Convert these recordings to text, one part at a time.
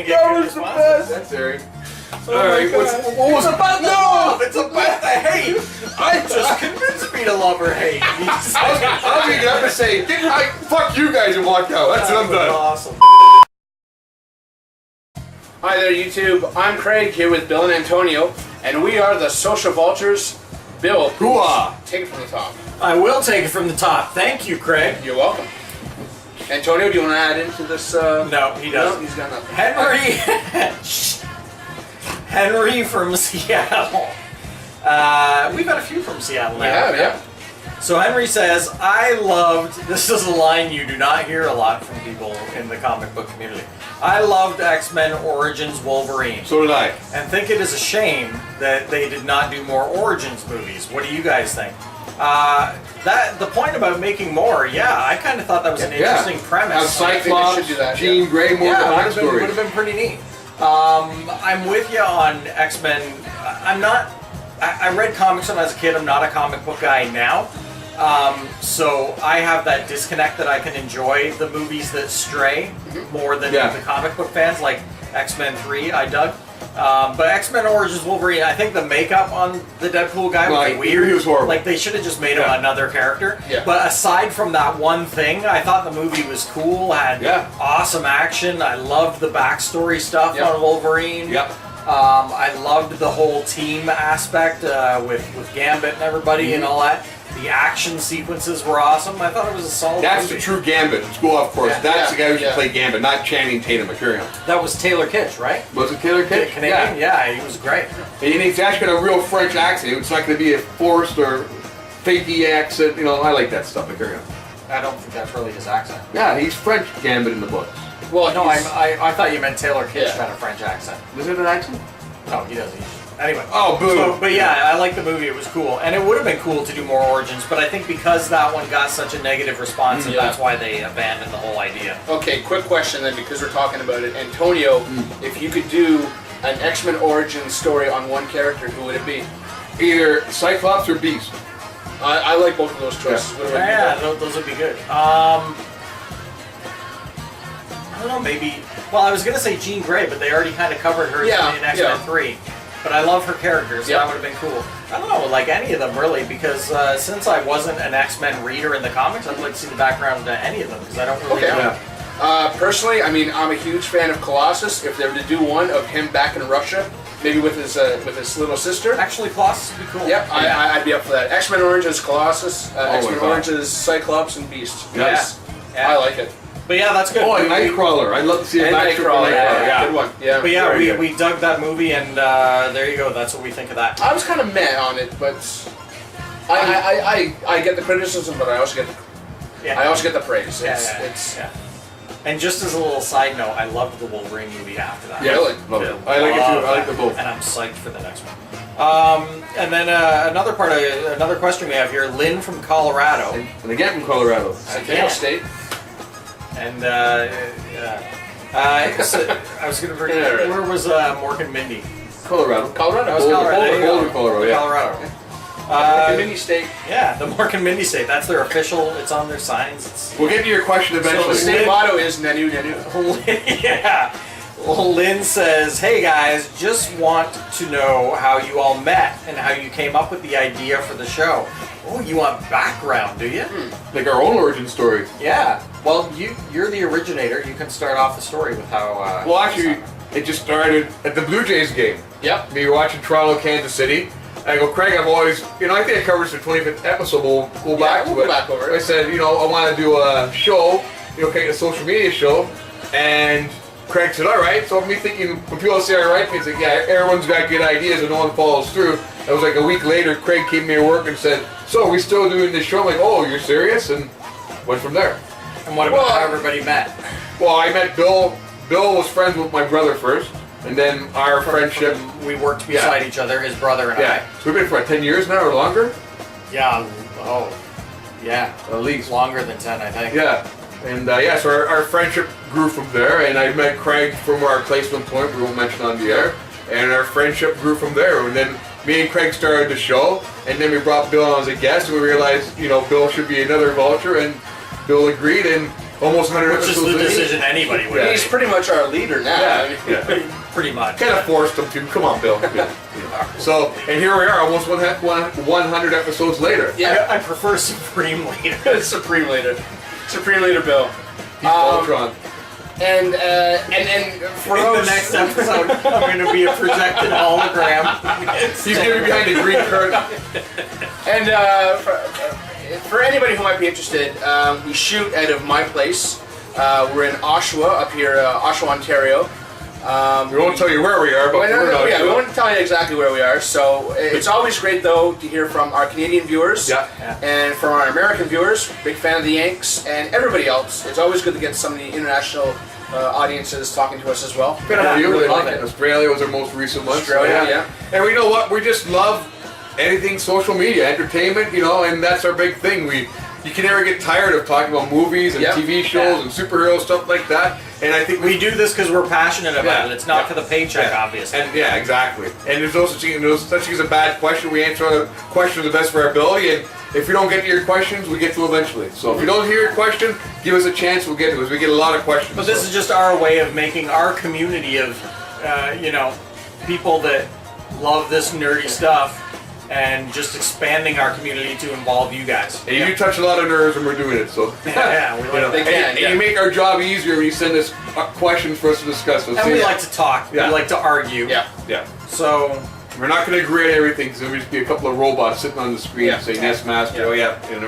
get good responses. That's Eric. Alright, what was about the love! It's about the hate! I just convinced me to love or hate. I'll pick it up and say, fuck you guys and walk out. That's what I'm done. Awesome. Hi there, YouTube. I'm Craig here with Bill and Antonio, and we are the Social Vultures. Bill, Hoo-ah. take it from the top. I will take it from the top. Thank you, Craig. You're welcome. Antonio, do you want to add into this? No, he doesn't. No, he's got nothing. Henry from Seattle. We've had a few from Seattle now. Yeah. So Henry says, I loved, this is a line you do not hear a lot from people in the comic book community. I loved X-Men Origins Wolverine. So did I. And think it is a shame that they did not do more Origins movies. What do you guys think? The point about making more, I kind of thought that was an interesting premise. Have Cyclops, Jean Grey, more backstory. Would have been pretty neat. I'm with you on X-Men. I read comics when I was a kid. I'm not a comic book guy now. So I have that disconnect that I can enjoy the movies that stray more than the comic book fans, like X-Men 3 I dug. But X-Men Origins Wolverine, I think the makeup on the Deadpool guy was weird. He was horrible. Like they should have just made him another character. Yeah. But aside from that one thing, I thought the movie was cool, had awesome action. I loved the backstory stuff on Wolverine. Yep. I loved the whole team aspect with Gambit and everybody and all that. The action sequences were awesome. I thought it was a solid That's movie. the true Gambit. School off course. That's the guy who should play Gambit, not Channing Tatum. Carry on. That was Taylor Kitsch, right? Was it Taylor Kitsch? Canadian? Yeah, he was great. And he's actually got a real French accent. It's not going to be a forced or fakey accent. You know, I like that stuff. Carry on. I don't think that's really his accent. Yeah, he's French Gambit in the books. Well, no, I thought you meant Taylor Kitsch had a French accent. Is it an accent? No, he doesn't. Anyway. Oh, boo. So, but yeah, I like the movie. It was cool. And it would have been cool to do more Origins, but I think because that one got such a negative response, that's why they abandoned the whole idea. Okay, quick question then, because we're talking about it. Antonio, if you could do an X-Men origin story on one character, who would it be? Either Cyclops or Beast. I like both of those choices. Yeah, those would be good. I don't know, maybe... Well, I was going to say Jean Grey, but they already kind of covered her in X-Men 3. But I love her character, so that would have been cool. I don't know, like any of them really, because since I wasn't an X-Men reader in the comics, I'd like to see the background to any of them, because I don't really know. Personally, I mean, I'm a huge fan of Colossus. If they were to do one of him back in Russia, maybe with his little sister. Actually, Colossus would be cool. Yep, I'd be up for that. X-Men Orange is Colossus, X-Men Orange is Cyclops and Beast. Nice. Yeah. I like it. But yeah, that's good. Oh, and Nightcrawler. I'd love to see a Nightcrawler. Yeah, good one. Yeah. But yeah, we dug that movie, and there you go. That's what we think of that. I was kind of meh on it, but I get the criticism, but I also get the praise. Yeah. And just as a little side note, I loved the Wolverine movie after that. Yeah, really? Love it. I like it too. I like them both. And I'm psyched for the next one. And then another question we have here, Lynn from Colorado. And again from Colorado. Seattle State. And I was going to bring where was Mork and Mindy? Colorado. That was Colorado. Boulder, Colorado. Yeah. Colorado. Mork and Mindy State. Yeah, the Mork and Mindy State. That's their official. It's on their signs. We'll get to your question eventually. So the state motto is Nanu Nanu. Yeah. Lynn says, hey guys, just want to know how you all met and how you came up with the idea for the show. Oh, you want background, do you? Like our own origin story. Yeah. Well, you're the originator. You can start off the story with how... well, actually, it just started at the Blue Jays game. Yep. Me watching Toronto, Kansas City. I go, Craig, I've always... I think I covered the 25th episode. We'll go back to it. Go back over it. I said, I want to do a show, a social media show. And Craig said, all right. So me thinking, when people say all right, it's like, yeah, everyone's got good ideas and no one follows through. It was like a week later, Craig came to me at work and said, so are we still doing this show? I'm like, oh, you're serious? And went from there. And what about how everybody met? Well, I met Bill. Bill was friends with my brother first, and then our friendship. We worked beside each other, his brother and I. So we've been for 10 years now or longer? Yeah. Oh. Yeah. At least. Longer than 10, I think. Yeah. And so our friendship grew from there, and I met Craig from our placement point, we won't mention on the air, and our friendship grew from there. And then me and Craig started the show, and then we brought Bill on as a guest, and we realized, Bill should be another Vulture, and Bill agreed, and almost 100 Which is episodes the later. decision anybody would He's make. pretty much our leader now. Yeah, I mean, yeah. Pretty much. Kind of forced them to. Come on, Bill. So, and here we are, almost 100 episodes later. Yeah. I prefer Supreme Leader. Supreme Leader. Supreme Leader Bill. He's Voltron. And for In those... the next episode, I'm going to be a projected hologram. He's going to be behind the green curtain. And for anybody who might be interested, we shoot out of my place. We're in Oshawa, up here, Oshawa, Ontario. We won't tell you where we are, but we're not we sure. won't tell you exactly where we are. So it's always great, though, to hear from our Canadian viewers Yeah. and from our American viewers. Big fan of the Yanks and everybody else. It's always good to get some of the international audiences talking to us as well. Been a few. really Like love it. Australia was our most recent one. Australia, yeah. And we know what? We just love anything social media, entertainment, and that's our big thing. You can never get tired of talking about movies and Yep. TV shows and superhero stuff like that. And I think We do this because we're passionate about Yeah. it. It's not Yeah. for the paycheck, Yeah. obviously. And yeah, exactly. And there's no such thing as a bad question. We answer a question to the best of our ability, and if we don't get to your questions, we get to eventually. So if you don't hear your question, give us a chance. We'll get to it. We get a lot of questions. But this is just our way of making our community of, people that love this nerdy stuff and just expanding our community to involve you guys. And you do touch a lot of nerves when we're doing it. So Yeah, we like They that. can, and yeah. you make our job easier when you send us questions for us to discuss. So And we like to talk. Yeah. We like to argue. Yeah. yeah. So, We're not going to agree on everything, so we'll just be a couple of robots sitting on the screen Yeah. saying yes, master. Yeah. Oh yeah. And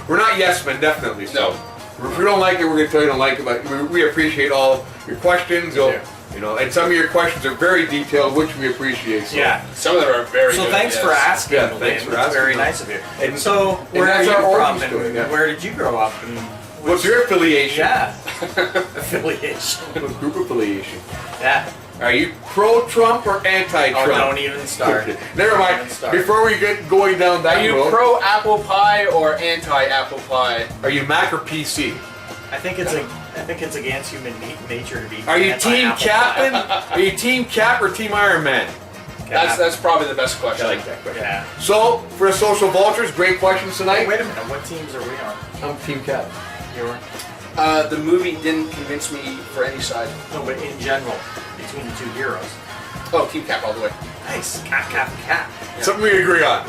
we're not yes men, definitely. So No. if we don't like it, we're going to tell you don't like it. But we appreciate all your questions. And some of your questions are very detailed, which we appreciate. So. yeah. Some of them are very So good. thanks yes. for asking. Yeah, thanks Lynn. for It's asking. very nice of you. And- So, where are that's you our from? origin story, And yeah. where did you grow up? And What's your affiliation? Yeah. Affiliation. What group affiliation? Yeah. Are you pro-Trump or Oh, anti-Trump? don't even start. Never Don't mind. even start. Before we get going down that Are you road, pro apple pie or anti apple pie? are you Mac or PC? I think it's against human nature to be. Are you Team anti-apple Captain? pie. Are you Team Cap or Team Iron Man? That's probably the best question. I like that question. Yeah. So, for the Social Vultures, great questions tonight. Wait a minute. What teams are we on? I'm Team Cap. You're. The movie didn't convince me for any side. No, but in general, between the two heroes. Oh, Team Cap all the way. Nice. Cap, and Cap. Something we agree on.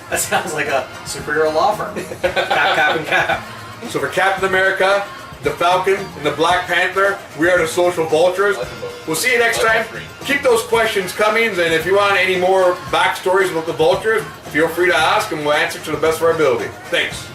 That sounds like a superhero law firm. Cap, and Cap. So for Captain America, the Falcon, and the Black Panther, we are the Social Vultures. I like them both. We'll see you next I time. like them both. Keep those questions coming, and if you want any more backstories about the Vultures, feel free to ask, and we'll answer to the best of our ability. Thanks.